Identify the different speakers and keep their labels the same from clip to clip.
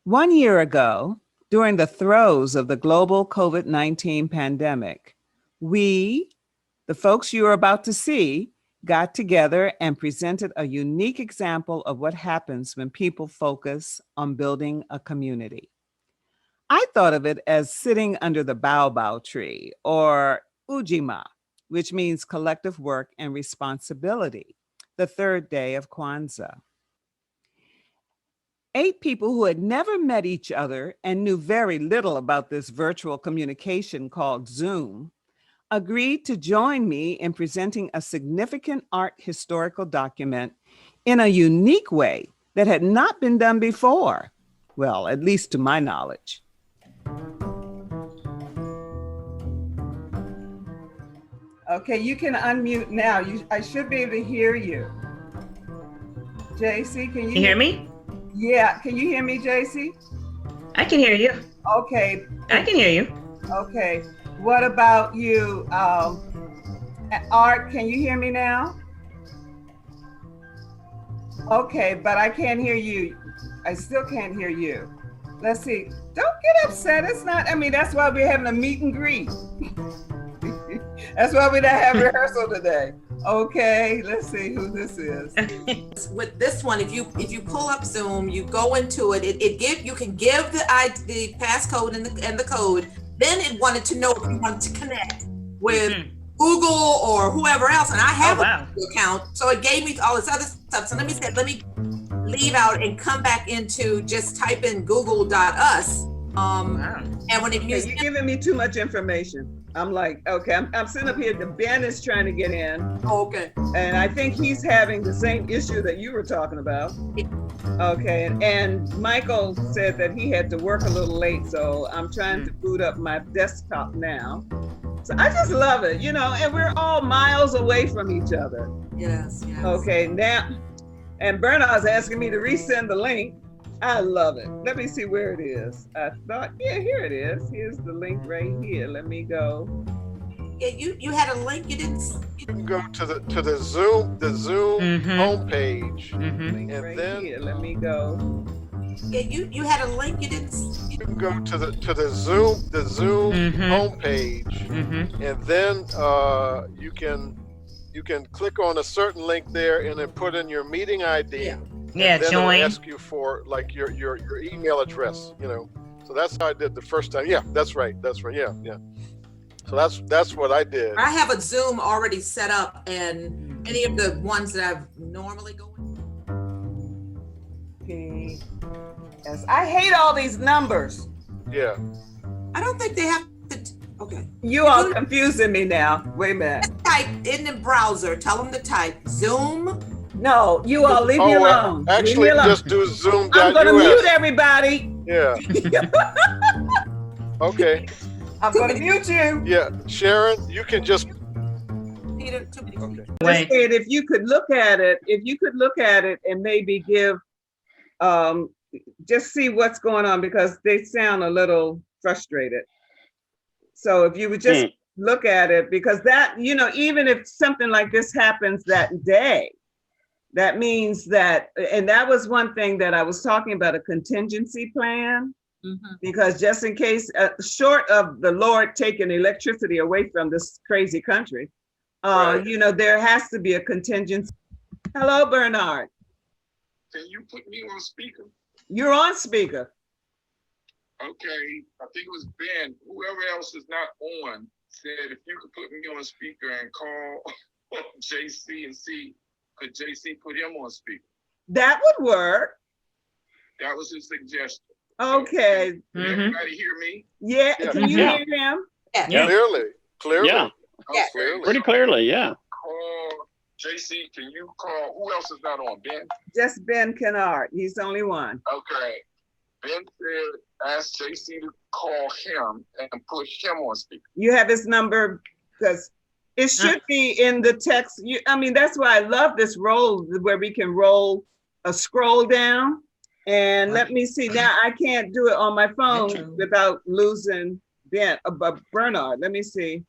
Speaker 1: 1 year ago, during the throes of the global COVID-19 pandemic, we, the folks you are about to see, got together and presented a unique example of what happens when people focus on building a community. I thought of it as sitting under the Baobab tree, or Ujima, which means collective work and responsibility, the third day of Kwanzaa. 8 people who had never met each other and knew very little about this virtual communication called Zoom agreed to join me in presenting a significant art historical document in a unique way that had not been done before. Well, at least to my knowledge. Okay, you can unmute now. I should be able to hear you. JC, can you
Speaker 2: hear me?
Speaker 1: Yeah, can you hear me, JC?
Speaker 2: I can hear you.
Speaker 1: Okay.
Speaker 2: I can hear you.
Speaker 1: Okay. What about you? Art, can you hear me now? Okay, but I can't hear you. I still can't hear you. Let's see. Don't get upset. It's not, that's why we're having a meet and greet. That's why we didn't have rehearsal today. Okay, let's see who this is.
Speaker 3: With this one, if you pull up Zoom, you go into it. You can give the passcode and the code. Then it wanted to know if you wanted to connect with Google or whoever else, and I have a Google account, so it gave me all this other stuff. So let me leave out and come back into just type in google.us. And when
Speaker 1: you're giving me too much information. I'm like, okay, I'm sitting up here. Ben is trying to get in.
Speaker 3: Okay.
Speaker 1: And I think he's having the same issue that you were talking about. Okay, and Michael said that he had to work a little late, so I'm trying to boot up my desktop now. So I just love it, and we're all miles away from each other.
Speaker 3: Yes.
Speaker 1: Okay, now, and Bernard's asking me to resend the link. I love it. Let me see where it is. I thought, here it is. Here's the link right here. Let me go.
Speaker 3: Yeah, you had a link. You didn't.
Speaker 4: You can go to the Zoom homepage,
Speaker 1: and then here. Let me go.
Speaker 3: Yeah, you had a link. You didn't.
Speaker 4: You can go to the Zoom homepage, and then you can click on a certain link there, and then put in your meeting ID.
Speaker 2: Yeah,
Speaker 4: then
Speaker 2: join.
Speaker 4: It'll ask you for like your email address, So that's how I did the first time. Yeah, that's right. Yeah. So that's what I did.
Speaker 3: I have a Zoom already set up, and any of the ones that I've normally go in.
Speaker 1: Okay. Yes, I hate all these numbers.
Speaker 4: Yeah.
Speaker 3: I don't think they have to. Okay.
Speaker 1: You are confusing me now. Wait a minute.
Speaker 3: Type in the browser. Tell them to type Zoom.
Speaker 1: No, you all leave me alone.
Speaker 4: Actually, just do Zoom.
Speaker 1: I'm going to mute everybody.
Speaker 4: Yeah. Okay.
Speaker 1: I'm going to mute you.
Speaker 4: Yeah, Sharon, you can just.
Speaker 3: Peter, too many.
Speaker 4: Okay.
Speaker 1: Just said if you could look at it, and maybe give, just see what's going on, because they sound a little frustrated. So if you would just look at it, because that, even if something like this happens that day, that means that, and that was one thing that I was talking about, a contingency plan, because just in case, short of the Lord taking electricity away from this crazy country, there has to be a contingency. Hello, Bernard.
Speaker 5: Can you put me on speaker?
Speaker 1: You're on speaker.
Speaker 5: Okay, I think it was Ben. Whoever else is not on said if you could put me on speaker and call JC and see, could JC put him on speaker?
Speaker 1: That would work.
Speaker 5: That was his suggestion.
Speaker 1: Okay.
Speaker 5: Can everybody hear me?
Speaker 1: Yeah. Can you hear him?
Speaker 3: Yeah.
Speaker 4: Clearly.
Speaker 5: Yeah.
Speaker 4: Clearly.
Speaker 6: Pretty clearly, yeah.
Speaker 5: Call JC. Can you call? Who else is not on? Ben?
Speaker 1: Just Ben Kennard. He's the only one.
Speaker 5: Okay. Ben said, ask JC to call him and put him on speaker.
Speaker 1: You have his number, because it should be in the text. That's why I love this roll, where we can scroll down. And let me see, now I can't do it on my phone without losing Bernard. Let me see.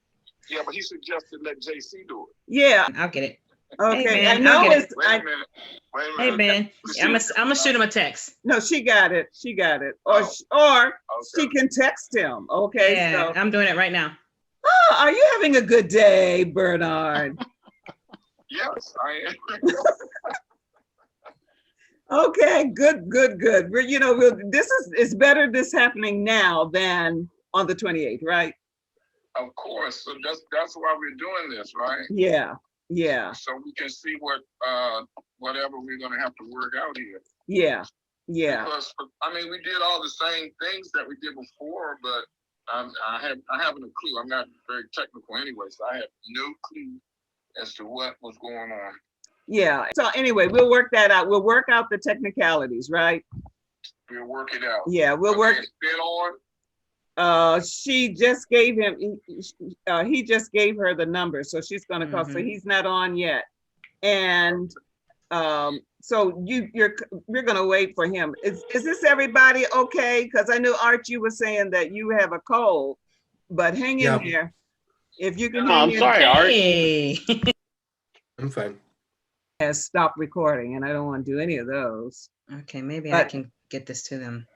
Speaker 5: Yeah, but he suggested let JC do it.
Speaker 1: Yeah.
Speaker 2: I'll get it.
Speaker 1: Okay,
Speaker 2: Hey,
Speaker 1: I
Speaker 2: man,
Speaker 1: know
Speaker 2: I'll get
Speaker 1: it's,
Speaker 5: Wait a minute. Wait a
Speaker 2: Hey,
Speaker 5: minute.
Speaker 2: Ben, I'm gonna shoot him a text.
Speaker 1: no, she got it. She got it. Or,
Speaker 5: Oh,
Speaker 1: or she
Speaker 5: Okay.
Speaker 1: can text him. Okay,
Speaker 2: Yeah,
Speaker 1: so,
Speaker 2: I'm doing it right now.
Speaker 1: oh, are you having a good day, Bernard?
Speaker 5: Yes, I am.
Speaker 1: Okay, good, good, good. We're, it's better this happening now than on the 28th, right?
Speaker 5: Of course. So that's why we're doing this, right?
Speaker 1: Yeah, yeah,
Speaker 5: So we can see whatever we're gonna have to work out here.
Speaker 1: yeah, yeah,
Speaker 5: Because I mean, we did all the same things that we did before, but I haven't a clue. I'm not very technical anyway, so I have no clue as to what was going on.
Speaker 1: yeah. So anyway, we'll work that out. We'll work out the technicalities, right?
Speaker 5: We'll work it out.
Speaker 1: Yeah, we'll
Speaker 5: Okay,
Speaker 1: work.
Speaker 5: it's been on.
Speaker 1: She just gave him, he just gave her the number, so she's gonna call, so he's not on yet. And so we're gonna wait for him. Is this everybody okay? Because I know Art, you were saying that you have a cold, but hang in there. If you can
Speaker 6: Oh,
Speaker 1: hang
Speaker 6: I'm
Speaker 1: in.
Speaker 6: sorry, Art.
Speaker 2: Hey.
Speaker 7: I'm fine.
Speaker 1: Has stopped recording, and I don't want to do any of those.
Speaker 2: Okay, maybe I can get this to them.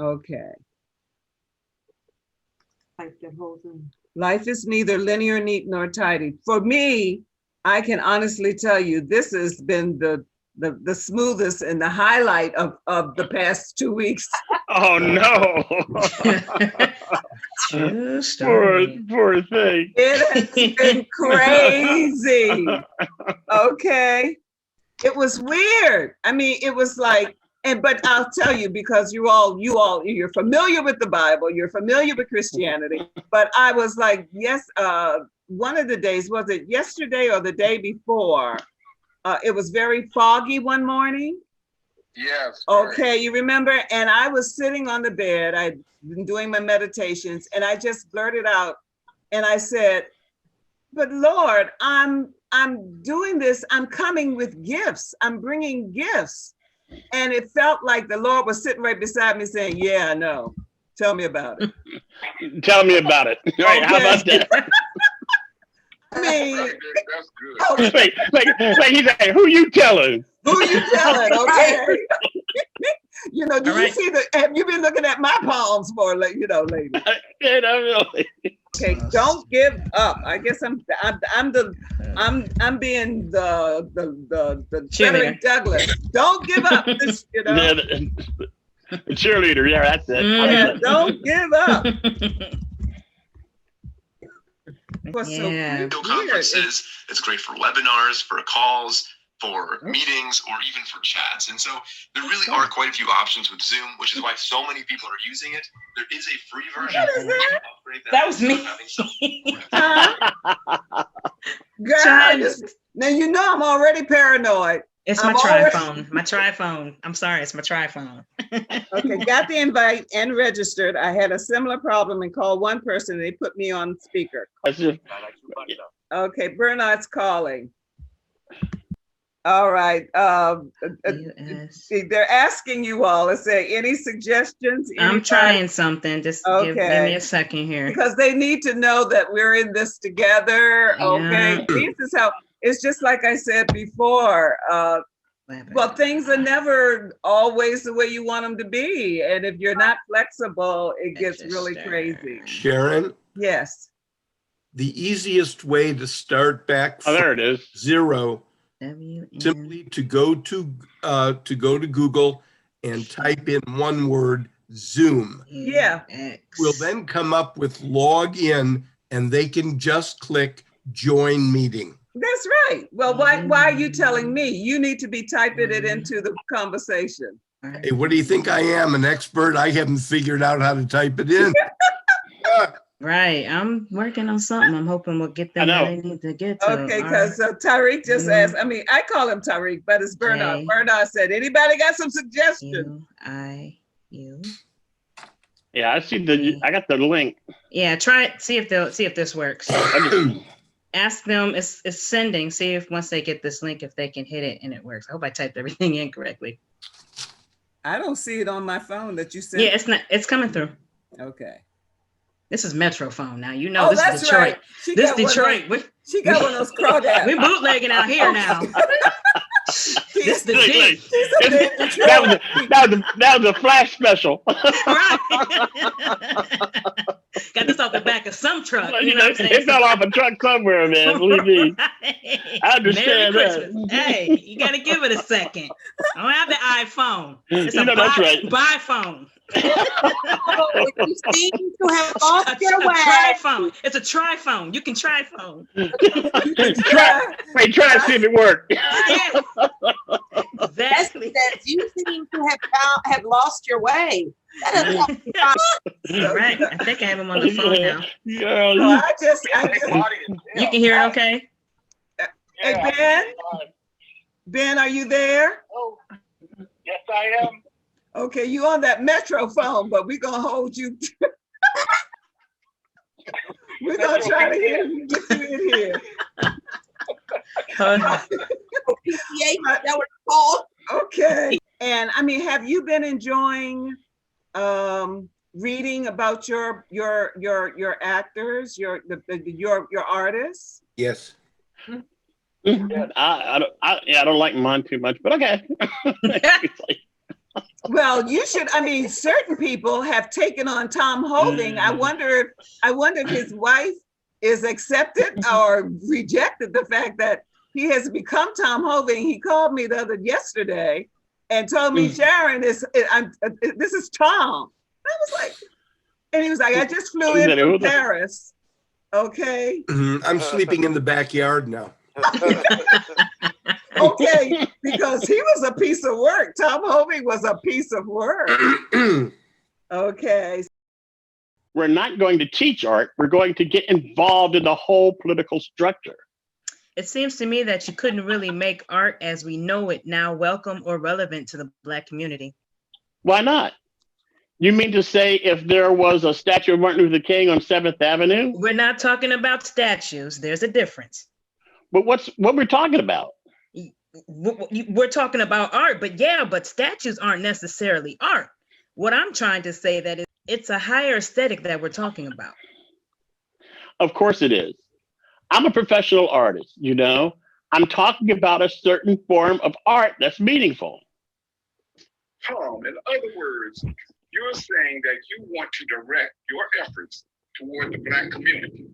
Speaker 1: Okay. Life is neither linear, neat, nor tidy. For me, I can honestly tell you, this has been the smoothest and the highlight of the past 2 weeks.
Speaker 6: Oh no.
Speaker 2: True story.
Speaker 6: Poor thing.
Speaker 1: It has been crazy. Okay. It was weird. I mean, it was like, but I'll tell you, because you're familiar with the Bible, you're familiar with Christianity, but I was like, yes, one of the days, was it yesterday or the day before? It was very foggy one morning.
Speaker 5: Yes.
Speaker 1: Okay, you remember? And I was sitting on the bed, I'd been doing my meditations, and I just blurted out, and I said, but Lord, I'm doing this, I'm coming with gifts, I'm bringing gifts. And it felt like the Lord was sitting right beside me saying, yeah, I know. Tell me about it.
Speaker 6: Tell me about it. Right, how about that?
Speaker 1: I mean,
Speaker 5: That's good.
Speaker 6: like he's like, who you telling?
Speaker 1: who you telling? Okay. Do
Speaker 2: All right.
Speaker 1: you see have you been looking at my palms more, lady?
Speaker 6: Really.
Speaker 1: Okay, don't give up. I guess I'm being the Frederick Douglass. Don't give up.
Speaker 6: Yeah, the cheerleader. Yeah, that's it.
Speaker 1: Yeah, don't give up. What's
Speaker 2: Yeah.
Speaker 1: so
Speaker 8: Video
Speaker 1: weird
Speaker 8: conferences. It's great for webinars, for calls, for meetings, or even for chats. And so there really are quite a few options with Zoom, which is why so many people are using it. There is a free version.
Speaker 1: What is that?
Speaker 8: Upgrade
Speaker 2: That was me.
Speaker 1: Girl,
Speaker 2: John.
Speaker 1: now I'm already paranoid.
Speaker 2: It's my
Speaker 1: I'm already-
Speaker 2: tri-phone. My tri-phone. I'm sorry, it's my tri-phone.
Speaker 1: Okay, got the invite and registered. I had a similar problem and called one person and they put me on speaker.
Speaker 6: That's just,
Speaker 1: Okay, Bernard's calling. All right.
Speaker 2: US.
Speaker 1: They're asking you all, is there any suggestions?
Speaker 2: I'm
Speaker 1: Anybody?
Speaker 2: trying something. Just give
Speaker 1: Okay.
Speaker 2: me a second here.
Speaker 1: Because they need to know that we're in this together. Okay,
Speaker 2: Yeah.
Speaker 1: this is how, it's just like I said before, well, things are never always the way you want them to be. And if you're not flexible, it gets really crazy.
Speaker 7: Sharon,
Speaker 1: Yes.
Speaker 7: the easiest way to start back
Speaker 6: oh,
Speaker 7: from
Speaker 6: there it is.
Speaker 7: zero,
Speaker 2: WN.
Speaker 7: simply to go to Google and type in one word, Zoom.
Speaker 1: Yeah.
Speaker 7: Will then come up with log in, and they can just click join meeting.
Speaker 1: That's right. Well, why are you telling me? You need to be typing it into the conversation.
Speaker 7: Hey, what do you think I am, an expert? I haven't figured out how to type it in.
Speaker 2: Right. I'm working on something. I'm hoping we'll get them
Speaker 6: I know.
Speaker 2: where they need to get to.
Speaker 1: Okay,
Speaker 2: All
Speaker 1: because Tariq just asked, I mean, I call him Tariq, but it's Bernard.
Speaker 2: J.
Speaker 1: Bernard said, anybody got some suggestions?
Speaker 2: UIU.
Speaker 6: Yeah, I got the link.
Speaker 2: Yeah, try it. See if this works. Ask them. It's sending. See if once they get this link, if they can hit it and it works. I hope I typed everything in correctly.
Speaker 1: I don't see it on my phone that you sent.
Speaker 2: Yeah, it's not. It's coming through.
Speaker 1: Okay.
Speaker 2: This is Metrophone now. You know,
Speaker 1: Oh,
Speaker 2: this is
Speaker 1: that's
Speaker 2: Detroit.
Speaker 1: right. She
Speaker 2: This
Speaker 1: got one of those-
Speaker 2: Detroit.
Speaker 1: She got one of those crawdads.
Speaker 2: We're bootlegging out here now. This the D.
Speaker 1: She's a big Detroit.
Speaker 6: That was a flash special.
Speaker 2: Right. Got this off the back of some truck. You know what I'm saying?
Speaker 6: It fell off a truck somewhere, man. Believe me.
Speaker 2: Right.
Speaker 6: I understand
Speaker 2: Merry
Speaker 6: that.
Speaker 2: Christmas. Hey, you got to give it a second. I don't have the iPhone. It's
Speaker 6: You know, that's right.
Speaker 2: Buy phone.
Speaker 3: Oh, you seem to have lost your
Speaker 2: A
Speaker 3: way.
Speaker 2: tri-phone. It's a tri-phone. You can try phone.
Speaker 6: Try to see if it works.
Speaker 2: Yes.
Speaker 3: That's
Speaker 2: Exactly.
Speaker 3: that you seem to have lost your way. That is
Speaker 2: Right. I think I have him on the phone now.
Speaker 6: Yeah,
Speaker 1: So I just,
Speaker 2: You can hear it okay?
Speaker 1: hey, Ben, are you there?
Speaker 5: Oh, yes, I am.
Speaker 1: Okay, you on that Metro phone, but we're gonna hold you. We're gonna try to get you in here.
Speaker 3: PCA, that was called.
Speaker 1: Okay. And I mean, have you been enjoying reading about your actors, your artists?
Speaker 7: Yes.
Speaker 6: I don't like mine too much, but okay.
Speaker 1: Well, you should. I mean, certain people have taken on Tom Hoving. I wonder if his wife is accepted or rejected the fact that he has become Tom Hoving. He called me yesterday and told me, Sharon, this is Tom. I was like, and he was like, I just flew in from Paris. Okay.
Speaker 7: I'm sleeping in the backyard now.
Speaker 1: Okay, because he was a piece of work. Tom Hoving was a piece of work. Okay.
Speaker 6: We're not going to teach art. We're going to get involved in the whole political structure.
Speaker 2: It seems to me that you couldn't really make art as we know it now welcome or relevant to the Black community.
Speaker 6: Why not? You mean to say if there was a statue of Martin Luther King on 7th Avenue?
Speaker 2: We're not talking about statues. There's a difference.
Speaker 6: But what we're talking about?
Speaker 2: We're talking about art, but statues aren't necessarily art. What I'm trying to say that it's a higher aesthetic that we're talking about.
Speaker 6: Of course it is. I'm a professional artist, you know. I'm talking about a certain form of art that's meaningful.
Speaker 5: Tom, in other words, you're saying that you want to direct your efforts toward the Black community,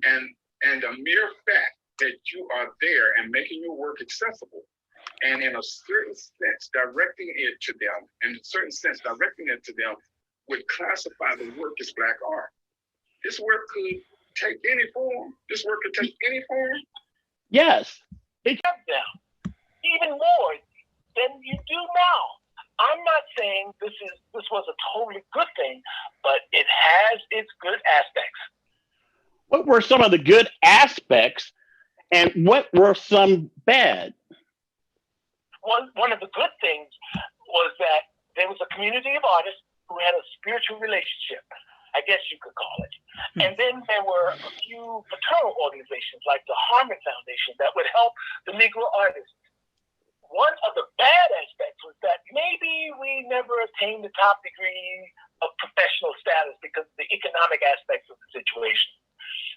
Speaker 5: and a mere fact that you are there and making your work accessible, and in a certain sense directing it to them, would classify the work as Black art. This work could take any form.
Speaker 6: Yes.
Speaker 9: Them even more than you do now. I'm not saying this was a totally good thing, but it has its good aspects.
Speaker 6: What were some of the good aspects and what were some bad?
Speaker 9: One of the good things was that there was a community of artists who had a spiritual relationship, I guess you could call it. And then there were a few fraternal organizations like the Harmon Foundation that would help the Negro artists. One of the bad aspects was that maybe we never attained the top degree of professional status because of the economic aspects of the situation.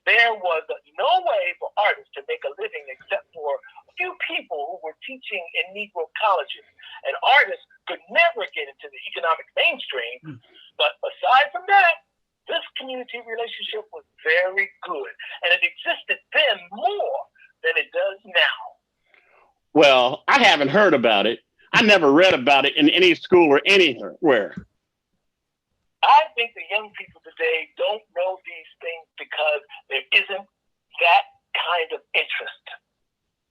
Speaker 9: There was no way for artists to make a living except for a few people who were teaching in Negro colleges. And artists could never get into the economic mainstream. But aside from that, this community relationship was very good. And it existed then more than it does now.
Speaker 6: Well, I haven't heard about it. I never read about it in any school or anywhere.
Speaker 9: I think the young people today don't know these things because there isn't that kind of interest.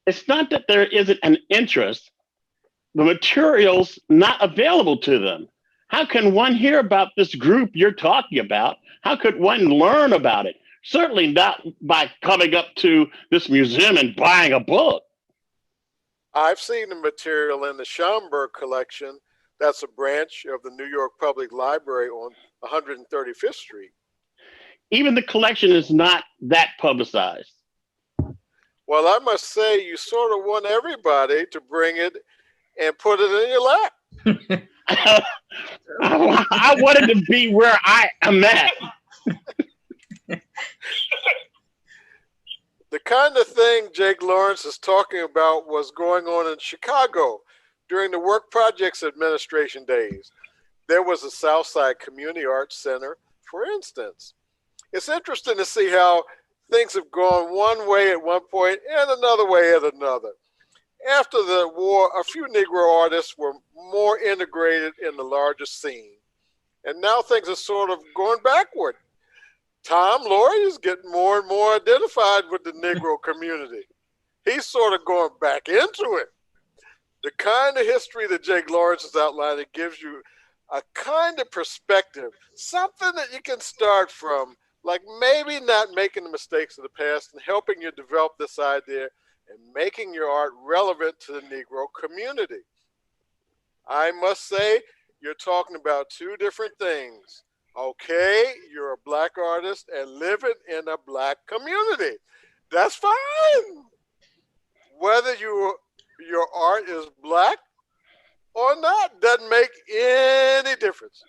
Speaker 6: It's not that there isn't an interest. The material's not available to them. How can one hear about this group you're talking about? How could one learn about it? Certainly not by coming up to this museum and buying a book.
Speaker 4: I've seen the material in the Schomburg collection. That's a branch of the New York Public Library on 135th Street.
Speaker 6: Even the collection is not that publicized.
Speaker 4: Well, I must say, you sort of want everybody to bring it and put it in your lap.
Speaker 6: I wanted to be where I am at.
Speaker 4: kind of thing Jake Lawrence is talking about was going on in Chicago during the Work Projects Administration days. There was a Southside Community Arts Center, for instance. It's interesting to see how things have gone one way at one point and another way at another. After the war, a few Negro artists were more integrated in the larger scene. And now things are sort of going backward. Tom Lloyd is getting more and more identified with the Negro community. He's sort of going back into it. The kind of history that Jake Lawrence is outlining gives you a kind of perspective, something that you can start from, like maybe not making the mistakes of the past and helping you develop this idea and making your art relevant to the Negro community. I must say, you're talking about two different things. Okay, you're a Black artist and living in a Black community. That's fine. Whether your art is Black or not doesn't make any difference.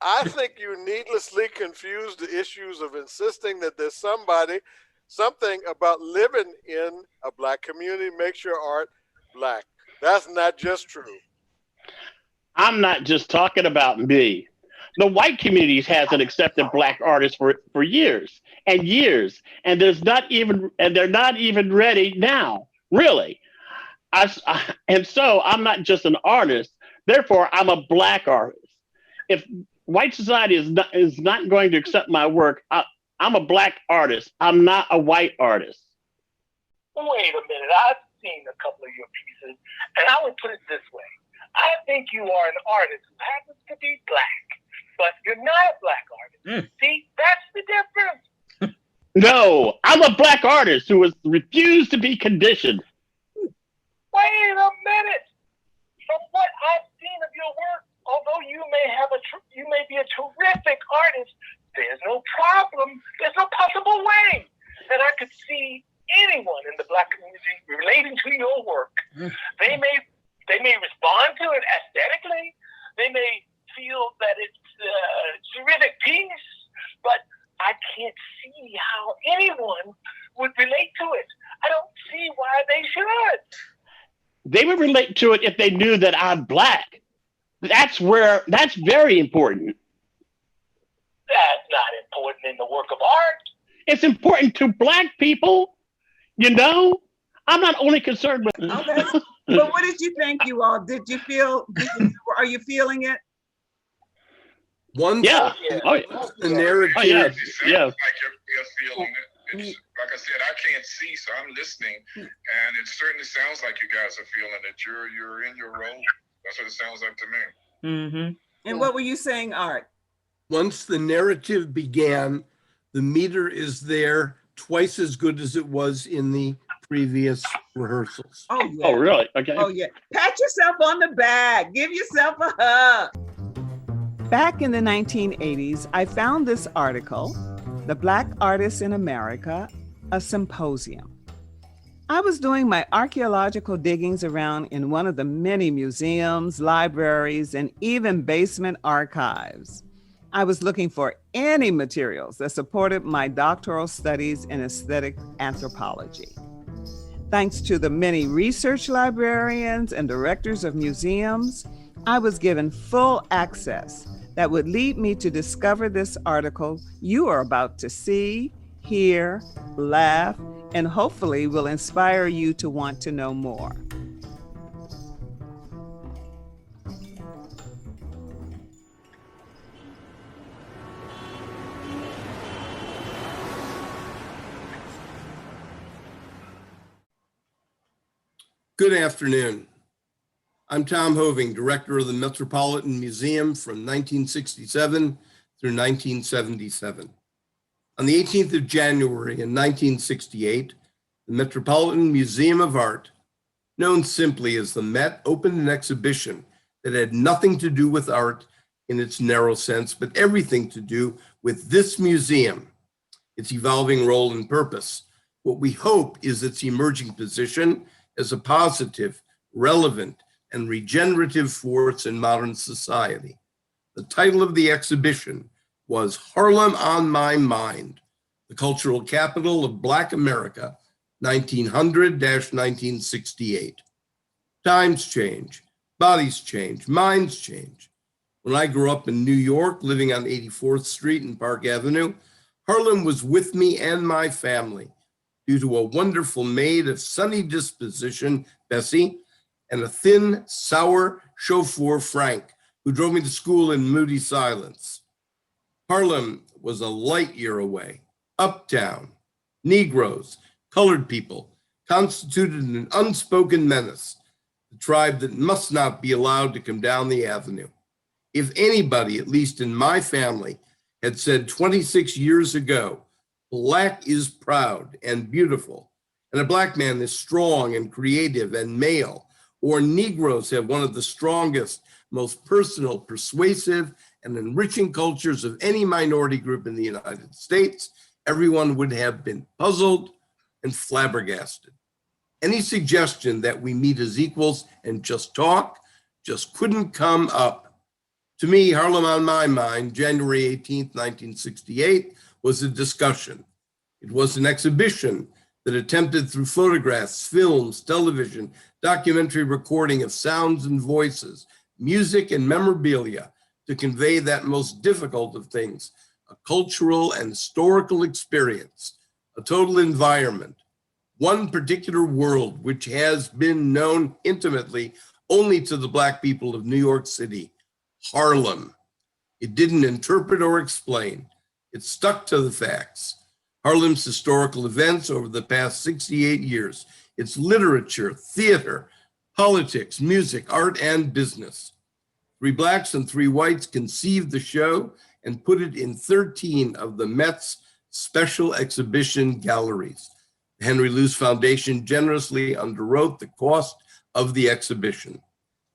Speaker 4: I think you needlessly confuse the issues of insisting that there's something about living in a Black community makes your art Black. That's not just true.
Speaker 6: I'm not just talking about me. The white community hasn't accepted Black artists for years and years, and they're not even ready now, really. And so I'm not just an artist. Therefore, I'm a Black artist. If white society is not going to accept my work, I'm a Black artist. I'm not a white artist.
Speaker 9: Wait a minute. I've seen a couple of your pieces, and I would put it this way. I think you are an artist who happens to be Black, but you're not a Black artist. See, that's the difference.
Speaker 6: No, I'm a Black artist who has refused to be conditioned.
Speaker 9: Wait a minute. From what I've seen of your work, although you may be a terrific artist, there's no problem. There's no possible way that I could see anyone in the Black community relating to your work. They may respond to it aesthetically. They may feel that it's a terrific piece, but I can't see how anyone would relate to it. I don't see why they should.
Speaker 6: They would relate to it if they knew that I'm Black. That's very important.
Speaker 9: That's not important in the work of art.
Speaker 6: It's important to Black people, you know? I'm not only concerned with...
Speaker 1: Okay. But what did you think, you all? Are you feeling it?
Speaker 6: Yeah.
Speaker 7: The narrative.
Speaker 6: Oh, yeah. Yeah.
Speaker 5: Like you're feeling it. It's, like I said, I can't see, so I'm listening, and it certainly sounds like you guys are feeling it. You're in your role. That's what it sounds like to me.
Speaker 2: Mm-hmm.
Speaker 1: And what were you saying, Art?
Speaker 7: Once the narrative began, the meter is there twice as good as it was in the previous rehearsals.
Speaker 1: Oh, yeah.
Speaker 6: Oh, really? Okay.
Speaker 1: Oh, yeah. Pat yourself on the back. Give yourself a hug. Back in the 1980s, I found this article, The Black Artists in America, a Symposium. I was doing my archaeological diggings around in one of the many museums, libraries, and even basement archives. I was looking for any materials that supported my doctoral studies in aesthetic anthropology. Thanks to the many research librarians and directors of museums, I was given full access that would lead me to discover this article you are about to see, hear, laugh, and hopefully will inspire you to want to know more.
Speaker 7: Good afternoon. I'm Tom Hoving, director of the Metropolitan Museum from 1967 through 1977. On the 18th of January in 1968, the Metropolitan Museum of Art, known simply as the Met, opened an exhibition that had nothing to do with art in its narrow sense, but everything to do with this museum, its evolving role and purpose. What we hope is its emerging position as a positive, relevant, and regenerative force in modern society. The title of the exhibition was Harlem On My Mind, the cultural capital of Black America, 1900-1968. Times change, bodies change, minds change. When I grew up in New York, living on 84th Street and Park Avenue, Harlem was with me and my family due to a wonderful maid of sunny disposition, Bessie, and a thin, sour chauffeur, Frank, who drove me to school in moody silence. Harlem was a light year away. Uptown, Negroes, colored people constituted an unspoken menace, the tribe that must not be allowed to come down the avenue. If anybody, at least in my family, had said 26 years ago, Black is proud and beautiful, and a Black man is strong and creative and male, or Negroes have one of the strongest, most personal, persuasive, and enriching cultures of any minority group in the United States, everyone would have been puzzled and flabbergasted. Any suggestion that we meet as equals and just talk just couldn't come up. To me, Harlem on My Mind, January 18th, 1968, was a discussion. It was an exhibition that attempted through photographs, films, television, documentary recording of sounds and voices, music and memorabilia to convey that most difficult of things, a cultural and historical experience, a total environment, one particular world which has been known intimately only to the Black people of New York City, Harlem. It didn't interpret or explain. It stuck to the facts. Harlem's historical events over the past 68 years, its literature, theater, politics, music, art, and business. 3 Blacks and 3 whites conceived the show and put it in 13 of the Met's special exhibition galleries. The Henry Luce Foundation generously underwrote the cost of the exhibition.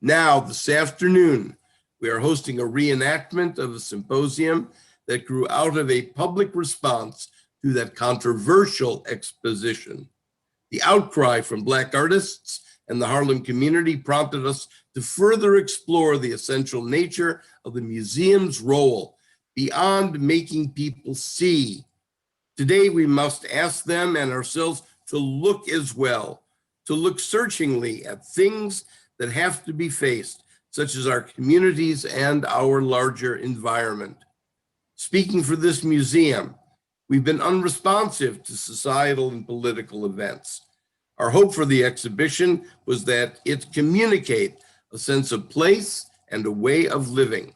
Speaker 7: Now, this afternoon, we are hosting a reenactment of a symposium that grew out of a public response to that controversial exposition. The outcry from Black artists and the Harlem community prompted us to further explore the essential nature of the museum's role beyond making people see. Today, we must ask them and ourselves to look as well, to look searchingly at things that have to be faced, such as our communities and our larger environment. Speaking for this museum, we've been unresponsive to societal and political events. Our hope for the exhibition was that it communicate a sense of place and a way of living,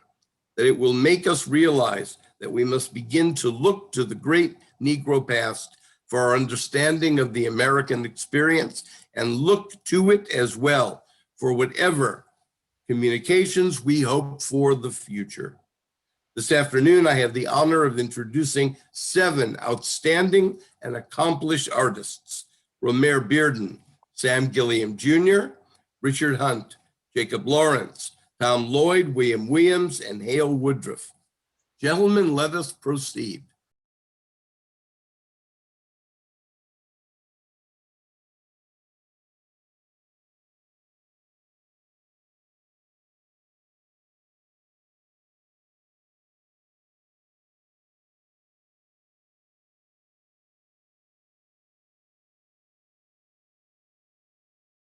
Speaker 7: that it will make us realize that we must begin to look to the great Negro past for our understanding of the American experience and look to it as well for whatever communications we hope for the future. This afternoon, I have the honor of introducing 7 outstanding and accomplished artists: Romare Bearden, Sam Gilliam Jr., Richard Hunt, Jacob Lawrence, Tom Lloyd, William Williams, and Hale Woodruff. Gentlemen, let us proceed.